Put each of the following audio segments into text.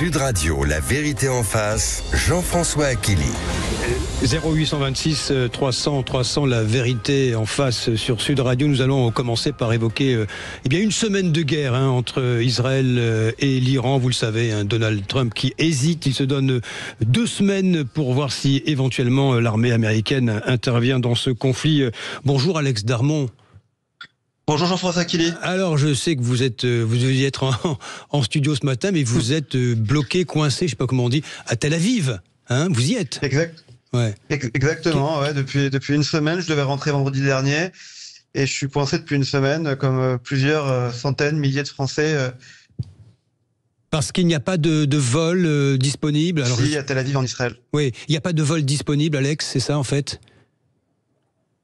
Sud Radio, la vérité en face, Jean-François Achilly. 0826 300 300, la vérité en face sur Sud Radio. Nous allons commencer par évoquer une semaine de guerre entre Israël et l'Iran. Vous le savez, Donald Trump qui hésite. Il se donne 2 semaines pour voir si éventuellement l'armée américaine intervient dans ce conflit. Bonjour Alex Darmon. Bonjour Jean-François Achilly. Alors je sais que vous deviez être en studio ce matin, mais vous êtes bloqué, coincé, je ne sais pas comment on dit, à Tel Aviv. Vous y êtes. Exact. Ouais. Exactement. Ouais. Depuis une semaine, je devais rentrer vendredi dernier, et je suis coincé depuis une semaine, comme plusieurs centaines, milliers de Français. Parce qu'il n'y a pas de vol disponible. Alors, si, à Tel Aviv en Israël. Oui, il n'y a pas de vol disponible, Alex, c'est ça en fait?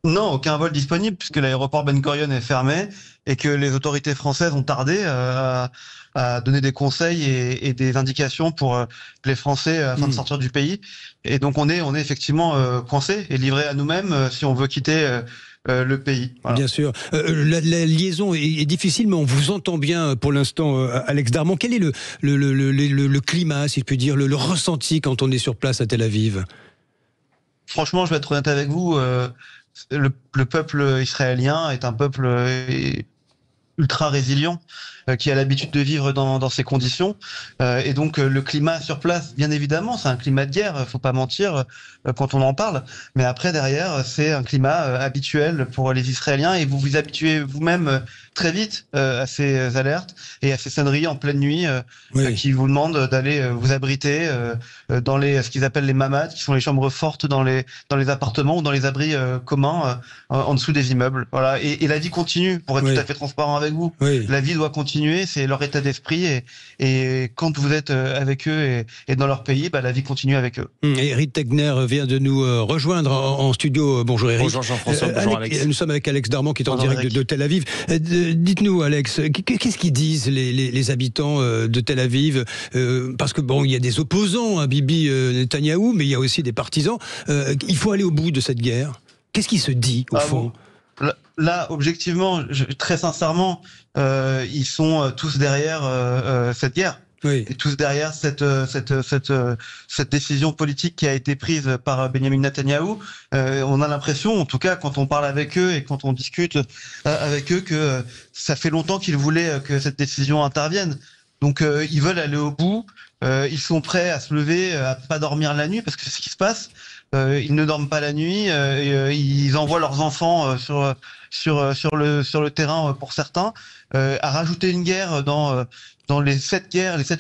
Non, aucun vol disponible puisque l'aéroport Ben Gurion est fermé et que les autorités françaises ont tardé à donner des conseils et des indications pour les Français afin de sortir du pays. Et donc on est effectivement coincé et livré à nous-mêmes si on veut quitter le pays. Voilà. Bien sûr. La liaison est difficile, mais on vous entend bien pour l'instant, Alex Darmon. Quel est le climat, si je puis dire, le ressenti quand on est sur place à Tel Aviv? Franchement, je vais être honnête avec vous. Le peuple israélien est un peuple ultra résilient qui a l'habitude de vivre dans ces conditions et donc le climat sur place, bien évidemment, c'est un climat de guerre, faut pas mentir quand on en parle, mais après derrière c'est un climat habituel pour les Israéliens et vous vous habituez vous-même très vite à ces alertes et à ces sonneries en pleine nuit qui vous demandent d'aller vous abriter dans ce qu'ils appellent les mamad, qui sont les chambres fortes dans les appartements ou dans les abris communs en dessous des immeubles. Voilà. Et la vie continue, pour être tout à fait transparent avec vous. Oui. La vie doit continuer, c'est leur état d'esprit et quand vous êtes avec eux et dans leur pays, la vie continue avec eux. Eric Tegner vient de nous rejoindre en studio. Bonjour Eric. Bonjour Jean-François, bonjour Alex. Nous sommes avec Alex Darmon qui est en direct de Tel Aviv. Dites-nous Alex, qu'est-ce qu'ils disent les habitants de Tel Aviv, parce que il y a des opposants à Bibi Netanyahou, mais il y a aussi des partisans. Il faut aller au bout de cette guerre. Qu'est-ce qui se dit au fond? Là, objectivement, très sincèrement, ils sont tous derrière cette guerre. Oui. Et tous derrière cette décision politique qui a été prise par Benjamin Netanyahou. On a l'impression, en tout cas, quand on parle avec eux et quand on discute avec eux, que ça fait longtemps qu'ils voulaient que cette décision intervienne. Donc, ils veulent aller au bout. Ils sont prêts à se lever, à pas dormir la nuit, parce que c'est ce qui se passe. Ils ne dorment pas la nuit. Ils envoient leurs enfants sur le terrain pour certains. À rajouter une guerre dans les 7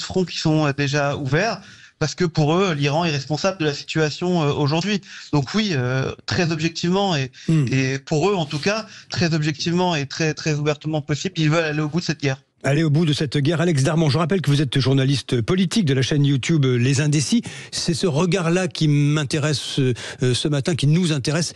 fronts qui sont déjà ouverts, parce que pour eux, l'Iran est responsable de la situation aujourd'hui. Donc oui, très objectivement et pour eux en tout cas, très objectivement et très très ouvertement possible, ils veulent aller au bout de cette guerre. Aller au bout de cette guerre. Alex Darmon, je rappelle que vous êtes journaliste politique de la chaîne YouTube Les Indécis. C'est ce regard-là qui m'intéresse ce matin, qui nous intéresse.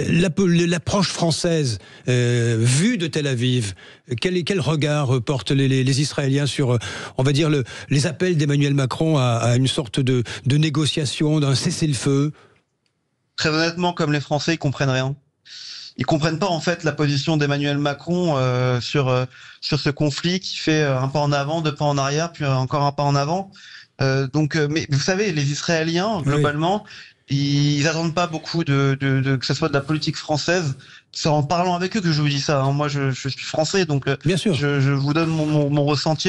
L'approche française vue de Tel Aviv, quel regard portent les Israéliens sur, on va dire, les appels d'Emmanuel Macron à une sorte de négociation, d'un cessez-le-feu? Très honnêtement, comme les Français, ils comprennent rien. Ils comprennent pas en fait la position d'Emmanuel Macron sur ce conflit qui fait un pas en avant, 2 pas en arrière, puis encore un pas en avant. Mais vous savez, les Israéliens globalement, ils attendent pas beaucoup que ce soit de la politique française. C'est en parlant avec eux que je vous dis ça. Moi, je suis français, donc bien sûr. Je vous donne mon ressenti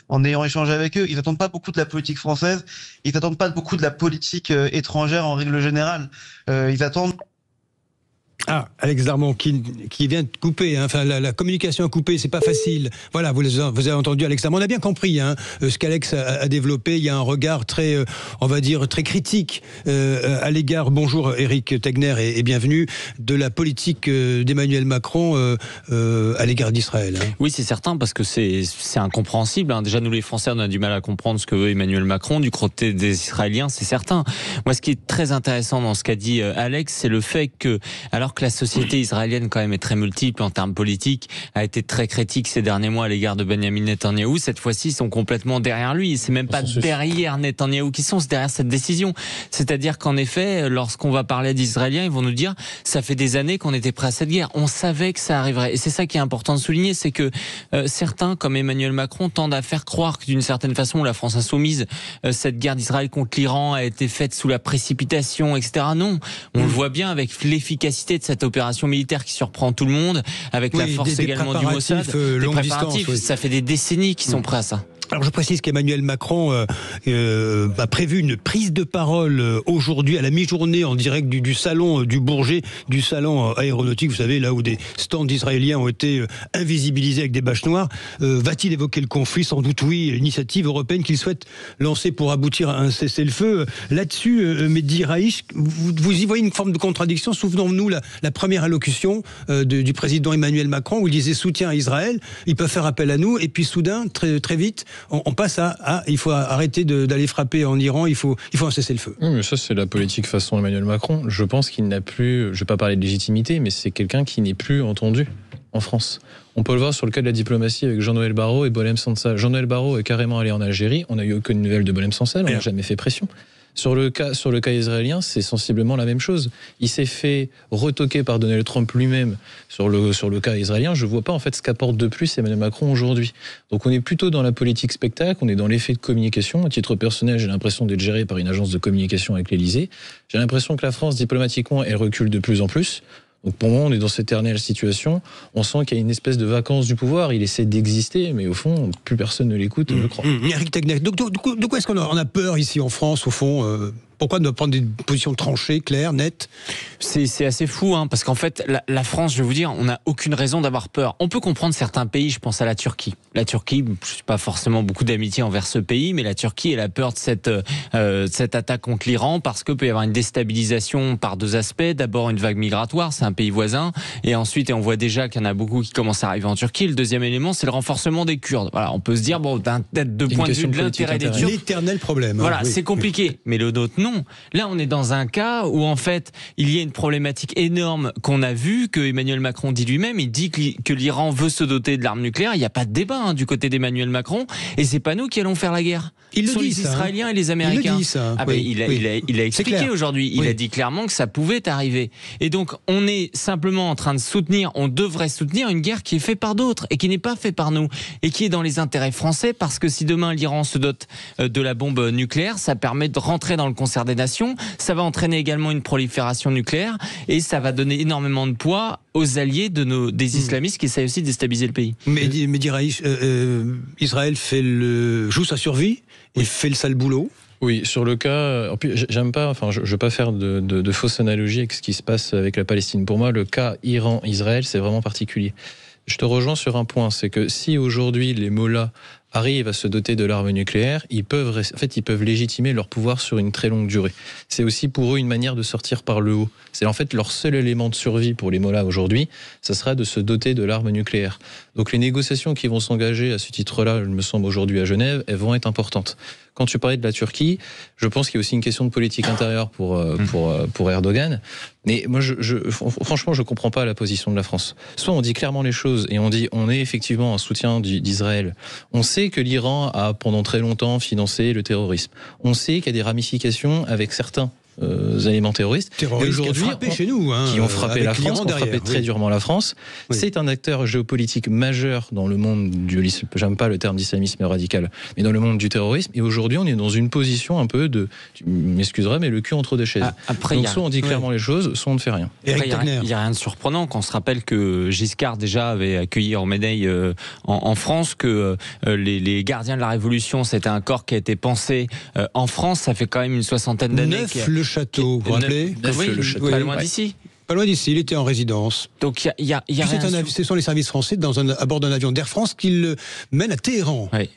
en ayant échangé avec eux. Ils attendent pas beaucoup de la politique française. Ils attendent pas beaucoup de la politique étrangère en règle générale. Ils attendent. Alex Darmon qui vient de couper, enfin la communication a coupé, c'est pas facile. Voilà, vous avez entendu Alex Darmon, on a bien compris ce qu'Alex a développé. Il y a un regard très, on va dire, très critique à l'égard, bonjour Eric Tegner et bienvenue, de la politique d'Emmanuel Macron à l'égard d'Israël. Oui, c'est certain, parce que c'est incompréhensible. Déjà, nous les Français, on a du mal à comprendre ce que veut Emmanuel Macron. Du côté des Israéliens, c'est certain. Moi, ce qui est très intéressant dans ce qu'a dit Alex, c'est le fait que, alors que que la société israélienne quand même est très multiple en termes politiques, a été très critique ces derniers mois à l'égard de Benjamin Netanyahou. Cette fois-ci, ils sont complètement derrière lui. C'est même pas derrière Netanyahou qui sont, c'est derrière cette décision. C'est-à-dire qu'en effet, lorsqu'on va parler d'Israéliens, ils vont nous dire ça fait des années qu'on était prêt à cette guerre. On savait que ça arriverait. Et c'est ça qui est important de souligner, c'est que certains, comme Emmanuel Macron, tendent à faire croire que d'une certaine façon, la France insoumise, cette guerre d'Israël contre l'Iran a été faite sous la précipitation, etc. Non, on le voit bien avec l'efficacité de cette opération militaire qui surprend tout le monde, avec la force également du Mossad, des préparatifs. Ça fait des décennies qu'ils sont prêts à ça. Alors je précise qu'Emmanuel Macron a prévu une prise de parole aujourd'hui à la mi-journée en direct du salon du Bourget, du salon aéronautique, vous savez, là où des stands israéliens ont été invisibilisés avec des bâches noires. Va-t-il évoquer le conflit? Sans doute oui, l'initiative européenne qu'il souhaite lancer pour aboutir à un cessez-le-feu. Là-dessus, Mehdi Raïch, vous y voyez une forme de contradiction. Souvenons-nous la première allocution du président Emmanuel Macron où il disait soutien à Israël, ils peuvent faire appel à nous, et puis soudain, très vite, on passe à il faut arrêter d'aller frapper en Iran, il faut un cessez-le-feu. Oui, mais ça c'est la politique façon Emmanuel Macron. Je pense qu'il n'a plus, je ne vais pas parler de légitimité, mais c'est quelqu'un qui n'est plus entendu en France. On peut le voir sur le cas de la diplomatie avec Jean-Noël Barrot et Boualem Sansal. Jean-Noël Barrot est carrément allé en Algérie, on n'a eu aucune nouvelle de Boualem Sansal, on n'a jamais fait pression. Sur le cas israélien, c'est sensiblement la même chose. Il s'est fait retoquer par Donald Trump lui-même sur le cas israélien. Je ne vois pas en fait ce qu'apporte de plus Emmanuel Macron aujourd'hui. Donc on est plutôt dans la politique spectacle, on est dans l'effet de communication. À titre personnel, j'ai l'impression d'être géré par une agence de communication avec l'Élysée. J'ai l'impression que la France, diplomatiquement, elle recule de plus en plus. Donc pour moi, on est dans cette éternelle situation. On sent qu'il y a une espèce de vacance du pouvoir. Il essaie d'exister, mais au fond, plus personne ne l'écoute, je crois. Eric Tegnev, de quoi est-ce qu'on a peur ici en France, au fond Pourquoi ne pas prendre des positions tranchées, claires, nettes? C'est assez fou, hein, parce qu'en fait, la France, je vais vous dire, on n'a aucune raison d'avoir peur. On peut comprendre certains pays, je pense à la Turquie. La Turquie, je n'ai pas forcément beaucoup d'amitié envers ce pays, mais la Turquie, elle a peur de cette attaque contre l'Iran, parce qu'il peut y avoir une déstabilisation par deux aspects. D'abord, une vague migratoire, c'est un pays voisin, et ensuite, on voit déjà qu'il y en a beaucoup qui commencent à arriver en Turquie. Le deuxième élément, c'est le renforcement des Kurdes. Voilà, on peut se dire, bon, peut-être de point de vue de l'intérêt des Turcs, l'éternel problème. Voilà, oui. C'est compliqué, mais le nôtre, non. Là, on est dans un cas où, en fait, il y a une problématique énorme qu'on a vue, que Emmanuel Macron dit lui-même. Il dit que l'Iran veut se doter de l'arme nucléaire. Il n'y a pas de débat du côté d'Emmanuel Macron. Et c'est pas nous qui allons faire la guerre. Il Ce sont les Israéliens et les Américains. Il le dit, ça. Il a expliqué aujourd'hui. Il a dit clairement que ça pouvait arriver. Et donc, on est simplement en train de soutenir, on devrait soutenir une guerre qui est faite par d'autres et qui n'est pas faite par nous. Et qui est dans les intérêts français, parce que si demain l'Iran se dote de la bombe nucléaire, ça permet de rentrer dans le concert des nations. Ça va entraîner également une prolifération nucléaire et ça va donner énormément de poids aux alliés des islamistes qui essayent aussi de déstabiliser le pays. Mehdi Raïch, Israël joue sa survie et fait le sale boulot. Oui, sur le cas, j'aime pas, je veux pas faire de fausses analogies avec ce qui se passe avec la Palestine. Pour moi, le cas Iran-Israël, c'est vraiment particulier. Je te rejoins sur un point, c'est que si aujourd'hui les mollahs arrivent à se doter de l'arme nucléaire, ils peuvent légitimer leur pouvoir sur une très longue durée. C'est aussi pour eux une manière de sortir par le haut. C'est en fait leur seul élément de survie pour les mollahs aujourd'hui, ça sera de se doter de l'arme nucléaire. Donc les négociations qui vont s'engager à ce titre-là, il me semble aujourd'hui à Genève, elles vont être importantes. Quand tu parlais de la Turquie, je pense qu'il y a aussi une question de politique intérieure pour Erdogan. Mais moi, franchement, je comprends pas la position de la France. Soit on dit clairement les choses et on dit on est effectivement en soutien d'Israël. On sait que l'Iran a pendant très longtemps financé le terrorisme. On sait qu'il y a des ramifications avec certains éléments terroristes. Terroristes qui ont frappé chez nous. Qui ont frappé la France, qui ont frappé très durement la France. Oui. C'est un acteur géopolitique majeur dans le monde j'aime pas le terme d'islamisme radical, mais dans le monde du terrorisme. Et aujourd'hui, on est dans une position un peu tu m'excuseras, mais le cul entre deux chaises. Donc soit on dit clairement les choses, soit on ne fait rien. Après, il n'y a rien de surprenant quand on se rappelle que Giscard déjà avait accueilli Ormeneil en France, que les gardiens de la Révolution, c'était un corps qui a été pensé en France. Ça fait quand même une soixantaine d'années. Le château, vous vous rappelez? Le château. Pas loin d'ici. Pas loin d'ici, il était en résidence. Donc il y a rien. Ce sont les services français à bord d'un avion d'Air France qui le mène à Téhéran. Oui.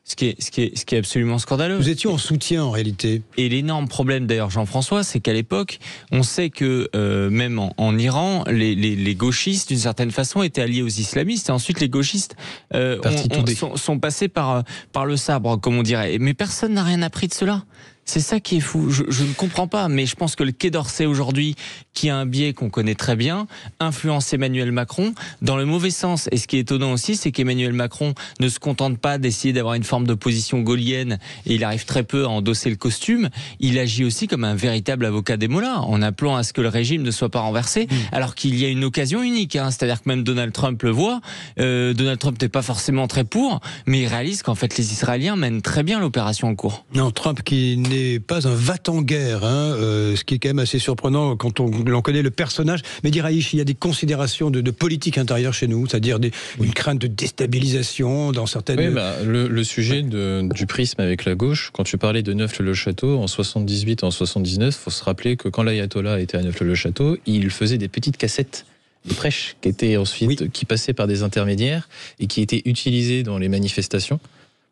Ce qui est absolument scandaleux. Nous étions en soutien en réalité. Et l'énorme problème d'ailleurs, Jean-François, c'est qu'à l'époque, on sait que même en Iran, les gauchistes d'une certaine façon étaient alliés aux islamistes, et ensuite les gauchistes sont passés par le sabre, comme on dirait. Mais personne n'a rien appris de cela. C'est ça qui est fou. Je ne comprends pas, mais je pense que le Quai d'Orsay aujourd'hui, qui a un biais qu'on connaît très bien, influence Emmanuel Macron dans le mauvais sens. Et ce qui est étonnant aussi, c'est qu'Emmanuel Macron ne se contente pas d'essayer d'avoir une forme d'opposition gaulienne, et il arrive très peu à endosser le costume. Il agit aussi comme un véritable avocat des mollahs, en appelant à ce que le régime ne soit pas renversé, alors qu'il y a une occasion unique. C'est-à-dire que même Donald Trump le voit. Donald Trump n'est pas forcément très pour, mais il réalise qu'en fait les Israéliens mènent très bien l'opération en cours. Non, Trump qui n'est pas un va-t-en-guerre, ce qui est quand même assez surprenant quand on connaît le personnage. Mais Raïch, il y a des considérations de politique intérieure chez nous, c'est-à-dire une crainte de déstabilisation dans certaines... Oui, le sujet du prisme avec la gauche, quand tu parlais de Neuf-le-Château, en 78 et en 79, il faut se rappeler que quand l'ayatollah était à Neuf-le-Château, il faisait des petites cassettes de prêche qui étaient ensuite, qui passaient par des intermédiaires et qui étaient utilisées dans les manifestations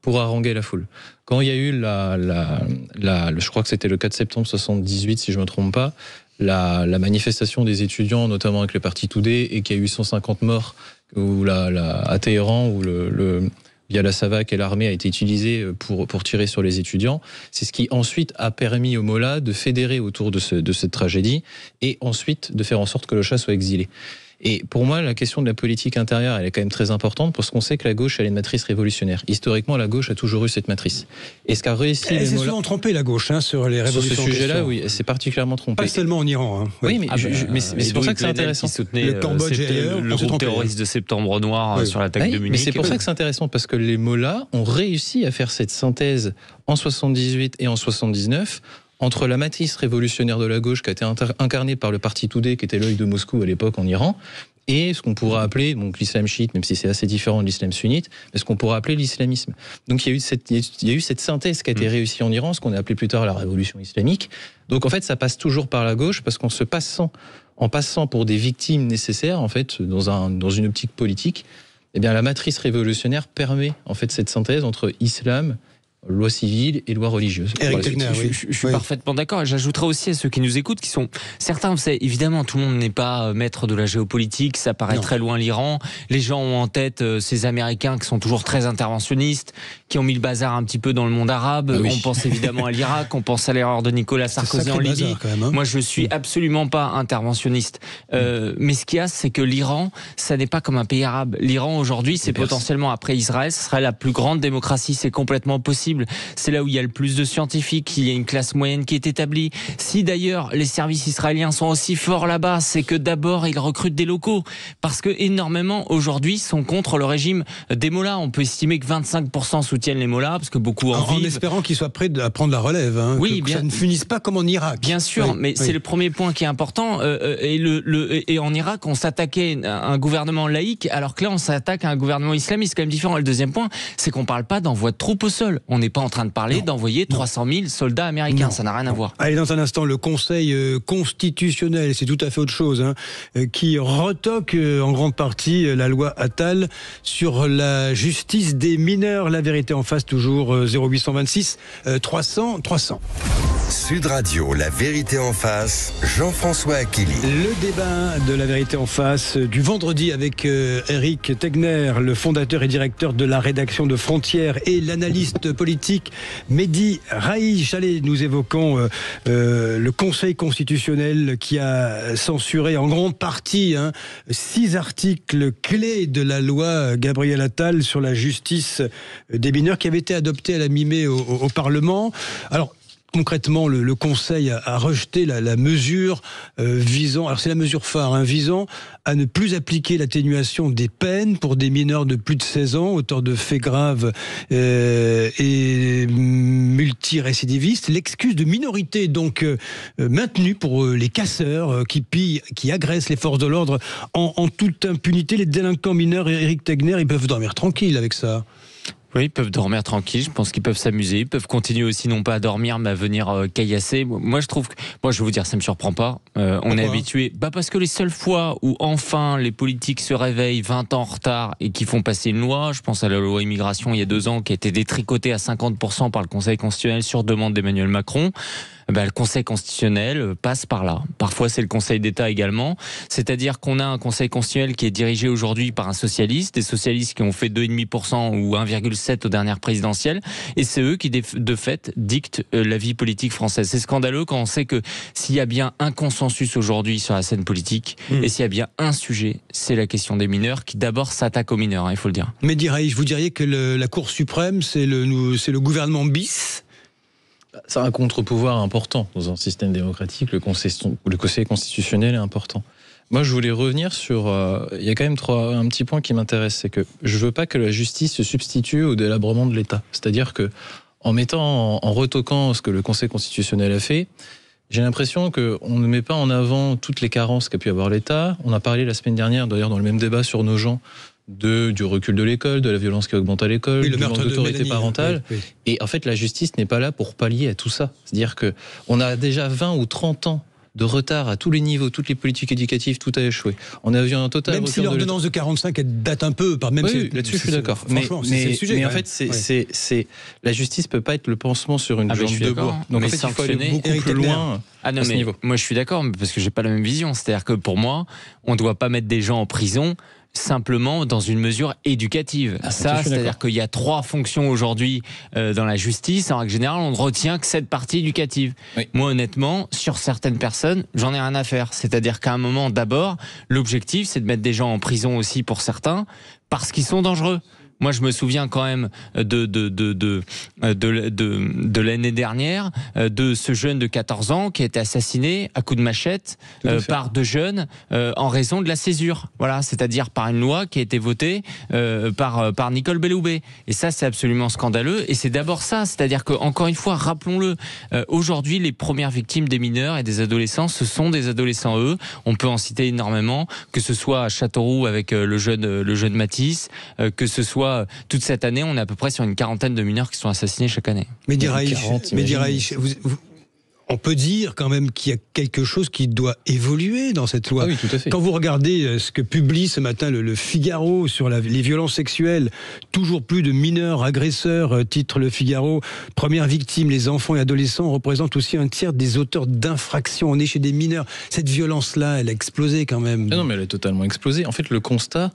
pour haranguer la foule. Quand il y a eu je crois que c'était le 4 septembre 78, si je me trompe pas, la manifestation des étudiants, notamment avec le parti Toudé, et qu'il y a eu 150 morts à Téhéran, où via la SAVAK et l'armée a été utilisée pour tirer sur les étudiants. C'est ce qui ensuite a permis aux mollahs de fédérer autour de cette tragédie et ensuite de faire en sorte que le Shah soit exilé. Et pour moi, la question de la politique intérieure, elle est quand même très importante parce qu'on sait que la gauche, elle est une matrice révolutionnaire. Historiquement, la gauche a toujours eu cette matrice. Et ce qu'a réussi... Elle s'est souvent trompée, la gauche, sur les révolutions. Sur ce sujet-là, oui, elle s'est particulièrement trompée. Pas seulement en Iran. Oui, mais c'est pour ça que c'est intéressant. Qui soutenait le Cambodge et ailleurs, le groupe terroriste de Septembre Noir sur l'attaque de Munich. Mais c'est pour ça que c'est intéressant, parce que les mollahs ont réussi à faire cette synthèse en 78 et en 79 entre la matrice révolutionnaire de la gauche qui a été incarnée par le parti Toudé, qui était l'œil de Moscou à l'époque en Iran, et ce qu'on pourra appeler donc l'islam chiite, même si c'est assez différent de l'islam sunnite, mais ce qu'on pourra appeler l'islamisme. Donc il y a eu cette synthèse qui a été réussie en Iran, ce qu'on a appelé plus tard la révolution islamique. Donc en fait, ça passe toujours par la gauche, parce en passant pour des victimes nécessaires, en fait, dans une optique politique, eh bien la matrice révolutionnaire permet en fait cette synthèse entre islam, loi civile et loi religieuse. Éric Tegner, je suis parfaitement d'accord, et j'ajouterai aussi à ceux qui nous écoutent, qui sont certains, vous savez, évidemment tout le monde n'est pas maître de la géopolitique, ça paraît très loin l'Iran, les gens ont en tête ces Américains qui sont toujours très interventionnistes, qui ont mis le bazar un petit peu dans le monde arabe, on pense évidemment à l'Irak, on pense à l'erreur de Nicolas Sarkozy en Libye, moi je suis absolument pas interventionniste, mais ce qu'il y a, c'est que l'Iran, ça n'est pas comme un pays arabe. L'Iran aujourd'hui, c'est potentiellement, après Israël, ce serait la plus grande démocratie, c'est complètement possible. C'est là où il y a le plus de scientifiques, il y a une classe moyenne qui est établie. Si d'ailleurs les services israéliens sont aussi forts là-bas, c'est que d'abord ils recrutent des locaux, parce que énormément aujourd'hui sont contre le régime des mollahs. On peut estimer que 25% soutiennent les mollahs, parce que beaucoup en vivent. En espérant qu'ils soient prêts à prendre la relève, que ça ne finisse pas comme en Irak. Bien sûr, mais c'est le premier point qui est important. Et en Irak, on s'attaquait à un gouvernement laïque, alors que là on s'attaque à un gouvernement islamiste. C'est quand même différent. Et le deuxième point, c'est qu'on ne parle pas d'envoi de troupes au sol. On n'est pas en train de parler d'envoyer 300 000 soldats américains, ça n'a rien à voir. Allez, dans un instant, le Conseil constitutionnel, c'est tout à fait autre chose, qui retoque en grande partie la loi Attal sur la justice des mineurs. La vérité en face, toujours 0826 300 300. Sud Radio, la vérité en face, Jean-François Achili. Le débat de la vérité en face du vendredi avec Éric Tegner, le fondateur et directeur de la rédaction de Frontières, et l'analyste politique Mehdi Raïch. Allez, nous évoquons le Conseil constitutionnel qui a censuré en grande partie 6 articles clés de la loi Gabriel Attal sur la justice des mineurs, qui avait été adoptée à la mi-mai au Parlement. Alors, concrètement, le Conseil a rejeté la mesure visant, alors c'est la mesure phare, visant à ne plus appliquer l'atténuation des peines pour des mineurs de plus de 16 ans, auteurs de faits graves et multirécidivistes. L'excuse de minorité donc maintenue pour les casseurs qui pillent, qui agressent les forces de l'ordre en toute impunité. Les délinquants mineurs, Éric Tegner, ils peuvent dormir tranquilles avec ça. Oui, ils peuvent dormir tranquille. Je pense qu'ils peuvent s'amuser. Ils peuvent continuer aussi, non pas à dormir, mais à venir caillasser. Moi, je trouve que, je vais vous dire, ça me surprend pas. On est habitué. Parce que les seules fois où enfin les politiques se réveillent 20 ans en retard et qui font passer une loi, je pense à la loi immigration il y a 2 ans, qui a été détricotée à 50% par le Conseil constitutionnel sur demande d'Emmanuel Macron. le Conseil constitutionnel passe par là. Parfois, c'est le Conseil d'État également. C'est-à-dire qu'on a un Conseil constitutionnel qui est dirigé aujourd'hui par un socialiste, des socialistes qui ont fait 2,5% ou 1,7% aux dernières présidentielles, et c'est eux qui, de fait, dictent la vie politique française. C'est scandaleux quand on sait que s'il y a bien un consensus aujourd'hui sur la scène politique, et s'il y a bien un sujet, c'est la question des mineurs, qui d'abord s'attaque aux mineurs, il faut le dire. Mais vous diriez que la Cour suprême, c'est le gouvernement bis ? C'est un contre-pouvoir important dans un système démocratique. Le Conseil constitutionnel est important. Moi, je voulais revenir sur... il y a quand même un petit point qui m'intéresse, c'est que je veux pas que la justice se substitue au délabrement de l'État. C'est-à-dire que en retoquant ce que le Conseil constitutionnel a fait, j'ai l'impression qu'on ne met pas en avant toutes les carences qu'a pu avoir l'État. On a parlé la semaine dernière, d'ailleurs, dans le même débat sur Nogent, du recul de l'école, de la violence qui augmente à l'école, du manque d'autorité parentale. Oui. Et en fait, la justice n'est pas là pour pallier à tout ça. C'est-à-dire qu'on a déjà 20 ou 30 ans de retard à tous les niveaux, toutes les politiques éducatives, tout a échoué. On a vu un total... Même si l'ordonnance de 45 elle date un peu, même oui, là-dessus je suis d'accord. Mais en fait, la justice peut pas être le pansement sur une jambe de bois. Donc en fait, il faut aller beaucoup plus loin à ce niveau. Moi je suis d'accord, parce que j'ai pas la même vision. C'est-à-dire que pour moi, on doit pas mettre des gens en prison simplement dans une mesure éducative. C'est-à-dire qu'il y a 3 fonctions aujourd'hui dans la justice. En règle générale, on ne retient que cette partie éducative. Oui. Moi, honnêtement, sur certaines personnes, j'en ai rien à faire. C'est-à-dire qu'à un moment, d'abord, l'objectif, c'est de mettre des gens en prison aussi pour certains, parce qu'ils sont dangereux. Moi, je me souviens quand même de l'année dernière, de ce jeune de 14 ans qui a été assassiné à coups de machette par 2 jeunes en raison de la césure. Voilà, c'est-à-dire par une loi qui a été votée par Nicole Belloubet. Et ça, c'est absolument scandaleux. Et c'est d'abord ça, c'est-à-dire que, encore une fois, rappelons-le, aujourd'hui, les premières victimes des mineurs et des adolescents, ce sont des adolescents, eux. On peut en citer énormément, que ce soit à Châteauroux avec le jeune Matisse, que ce soit toute cette année, on est à peu près sur une 40aine de mineurs qui sont assassinés chaque année. Mais on peut dire quand même qu'il y a quelque chose qui doit évoluer dans cette loi. Ah oui, tout à fait. Quand vous regardez ce que publie ce matin le Figaro sur les violences sexuelles, toujours plus de mineurs agresseurs, titre le Figaro. Première victime, les enfants et adolescents représentent aussi un tiers des auteurs d'infractions. On est chez des mineurs. Cette violence-là, elle a explosé quand même. Non, mais elle a totalement explosé. En fait, le constat,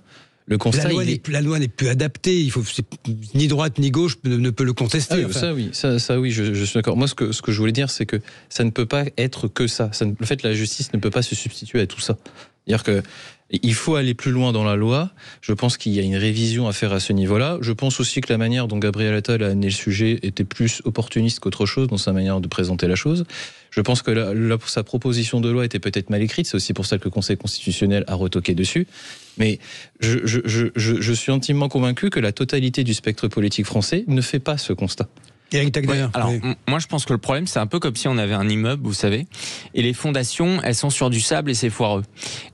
la loi n'est plus adaptée. Ni droite ni gauche ne peut le contester. Ça oui, je suis d'accord. Moi, ce que je voulais dire, c'est que ça ne peut pas être que ça. Le fait, la justice ne peut pas se substituer à tout ça. C'est-à-dire que il faut aller plus loin dans la loi. Je pense qu'il y a une révision à faire à ce niveau-là. Je pense aussi que la manière dont Gabriel Attal a amené le sujet était plus opportuniste qu'autre chose dans sa manière de présenter la chose. Je pense que sa proposition de loi était peut-être mal écrite. C'est aussi pour ça que le Conseil constitutionnel a retoqué dessus. Mais je suis intimement convaincu que la totalité du spectre politique français ne fait pas ce constat. Éric Taguer. Alors, moi, je pense que le problème, c'est un peu comme si on avait un immeuble, vous savez, et les fondations, elles sont sur du sable et c'est foireux.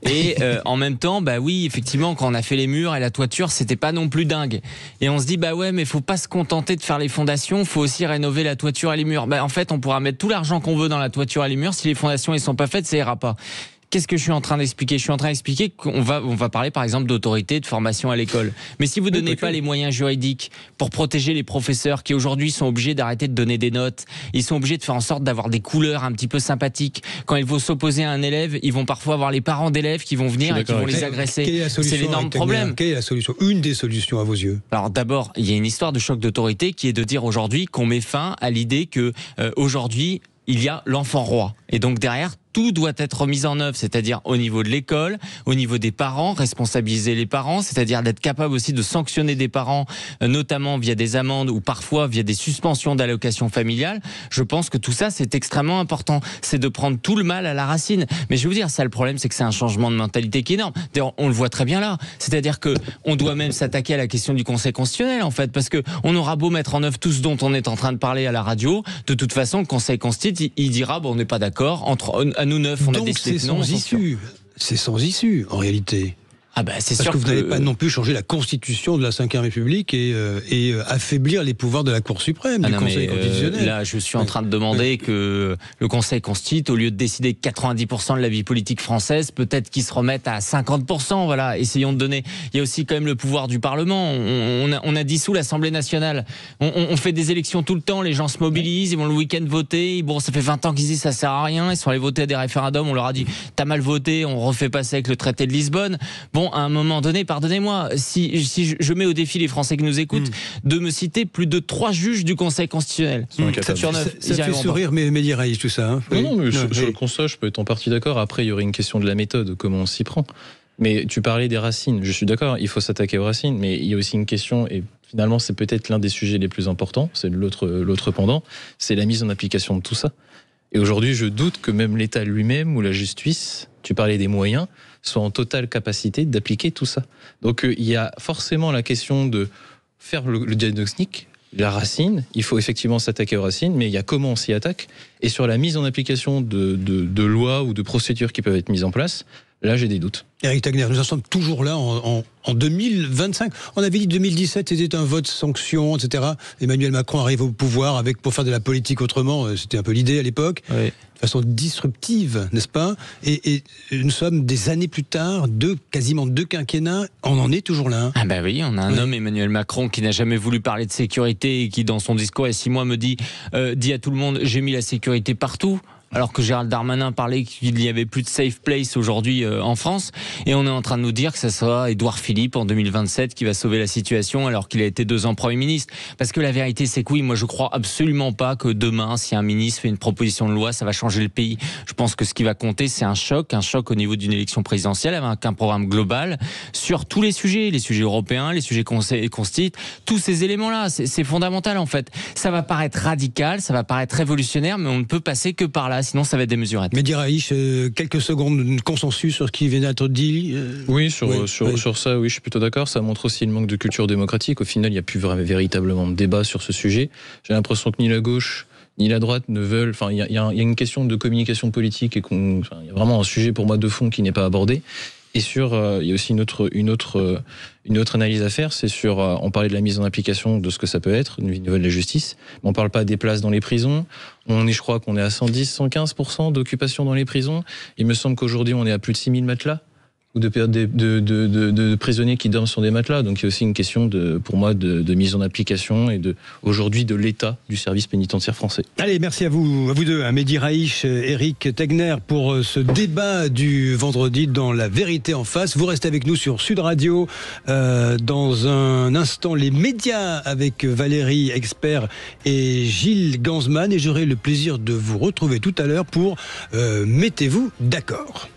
Et en même temps, oui, effectivement, quand on a fait les murs et la toiture, c'était pas non plus dingue. Et on se dit, mais faut pas se contenter de faire les fondations, faut aussi rénover la toiture et les murs. En fait, on pourra mettre tout l'argent qu'on veut dans la toiture et les murs, si les fondations, elles sont pas faites, ça ira pas. Qu'est-ce que je suis en train d'expliquer ? Je suis en train d'expliquer qu'on va parler par exemple d'autorité, de formation à l'école. Mais si vous ne donnez pas les moyens juridiques pour protéger les professeurs qui aujourd'hui sont obligés d'arrêter de donner des notes, ils sont obligés de faire en sorte d'avoir des couleurs un petit peu sympathiques. Quand il faut s'opposer à un élève, ils vont parfois avoir les parents d'élèves qui vont venir et qui vont les agresser. C'est l'énorme problème. Quelle est la solution ? Une des solutions à vos yeux ? Alors d'abord, il y a une histoire de choc d'autorité qui est de dire aujourd'hui qu'on met fin à l'idée que aujourd'hui, il y a l'enfant roi. Et donc derrière, tout doit être remis en œuvre, c'est-à-dire au niveau de l'école, au niveau des parents, responsabiliser les parents, c'est-à-dire d'être capable aussi de sanctionner des parents, notamment via des amendes ou parfois via des suspensions d'allocations familiales. Je pense que tout ça, c'est extrêmement important. C'est de prendre tout le mal à la racine. Mais je vais vous dire, ça, le problème, c'est que c'est un changement de mentalité qui est énorme. D'ailleurs, on le voit très bien là. C'est-à-dire que on doit même s'attaquer à la question du Conseil constitutionnel, en fait, parce que on aura beau mettre en œuvre tout ce dont on est en train de parler à la radio, de toute façon, le Conseil constitutionnel, il dira, on n'est pas d'accord, à nous 9, on a décidé que non. C'est sans issue, en réalité. Ah bah c'est Parce sûr que vous n'allez pas non plus changer la constitution de la Ve République et affaiblir les pouvoirs de la Cour suprême, du Conseil constitutionnel. Là, je suis en train de demander que le Conseil constitue, au lieu de décider 90% de la vie politique française, peut-être qu'ils se remettent à 50%. Voilà, essayons de donner. Il y a aussi quand même le pouvoir du Parlement. On a dissous l'Assemblée nationale. On fait des élections tout le temps. Les gens se mobilisent, ils vont le week-end voter. Bon, ça fait 20 ans qu'ils disent ça sert à rien. Ils sont allés voter à des référendums. On leur a dit t'as mal voté. On refait passer avec le traité de Lisbonne. Bon, à un moment donné, pardonnez-moi, si je mets au défi les Français qui nous écoutent de me citer plus de 3 juges du Conseil constitutionnel. 7 sur 9. Ça fait sourire Mehdi Raïch, tout ça. Hein. Non, mais sur le constat, je peux être en partie d'accord. Après, il y aurait une question de la méthode, comment on s'y prend. Mais tu parlais des racines. Je suis d'accord, il faut s'attaquer aux racines. Mais il y a aussi une question, et finalement, c'est peut-être l'un des sujets les plus importants, c'est l'autre pendant, c'est la mise en application de tout ça. Et aujourd'hui, je doute que même l'État lui-même ou la justice, tu parlais des moyens, soit en totale capacité d'appliquer tout ça. Donc il y a forcément la question de faire le diagnostic, la racine, il faut effectivement s'attaquer aux racines, mais il y a comment on s'y attaque. Et sur la mise en application de lois ou de procédures qui peuvent être mises en place, là j'ai des doutes. Éric Tegner, nous en sommes toujours là en 2025. On avait dit 2017, c'était un vote sanction, etc. Emmanuel Macron arrive au pouvoir pour faire de la politique autrement. C'était un peu l'idée à l'époque. Oui. De façon disruptive, n'est-ce pas ? Et nous sommes des années plus tard, quasiment 2 quinquennats, on en est toujours là. Ah bah oui, on a un homme, Emmanuel Macron, qui n'a jamais voulu parler de sécurité et qui, dans son discours il y a 6 mois, me dit à tout le monde, j'ai mis la sécurité partout. Alors que Gérald Darmanin parlait qu'il n'y avait plus de safe place aujourd'hui en France. Et on est en train de nous dire que ça sera Édouard Philippe en 2027 qui va sauver la situation alors qu'il a été 2 ans Premier ministre. Parce que la vérité, c'est que oui, moi je crois absolument pas que demain, si un ministre fait une proposition de loi, ça va changer le pays. Je pense que ce qui va compter, c'est un choc au niveau d'une élection présidentielle avec un programme global sur tous les sujets européens, les sujets constituent, tous ces éléments-là. C'est fondamental en fait. Ça va paraître radical, ça va paraître révolutionnaire, mais on ne peut passer que par là. Sinon, ça va être démesuré. Mehdi Raïch, quelques secondes de consensus sur ce qui vient d'être dit. Oui, sur ça, oui, je suis plutôt d'accord. Ça montre aussi le manque de culture démocratique. Au final, il n'y a plus véritablement de débat sur ce sujet. J'ai l'impression que ni la gauche ni la droite ne veulent. Enfin, il y a une question de communication politique et il y a vraiment un sujet pour moi de fond qui n'est pas abordé. Et il y a aussi une autre analyse à faire, c'est sur, on parlait de la mise en application de ce que ça peut être, une nouvelle de la justice, mais on ne parle pas des places dans les prisons. Je crois qu'on est à 110-115% d'occupation dans les prisons. Il me semble qu'aujourd'hui, on est à plus de 6000 matelas ou de prisonniers qui dorment sur des matelas. Donc il y a aussi une question pour moi de mise en application et aujourd'hui de l'état du service pénitentiaire français. Allez, merci à vous deux, Mehdi Raïch, Éric Tegner, pour ce débat du vendredi dans La Vérité en face. Vous restez avec nous sur Sud Radio. Dans un instant, les médias avec Valérie Expert et Gilles Gansman. Et j'aurai le plaisir de vous retrouver tout à l'heure pour Mettez-vous d'accord.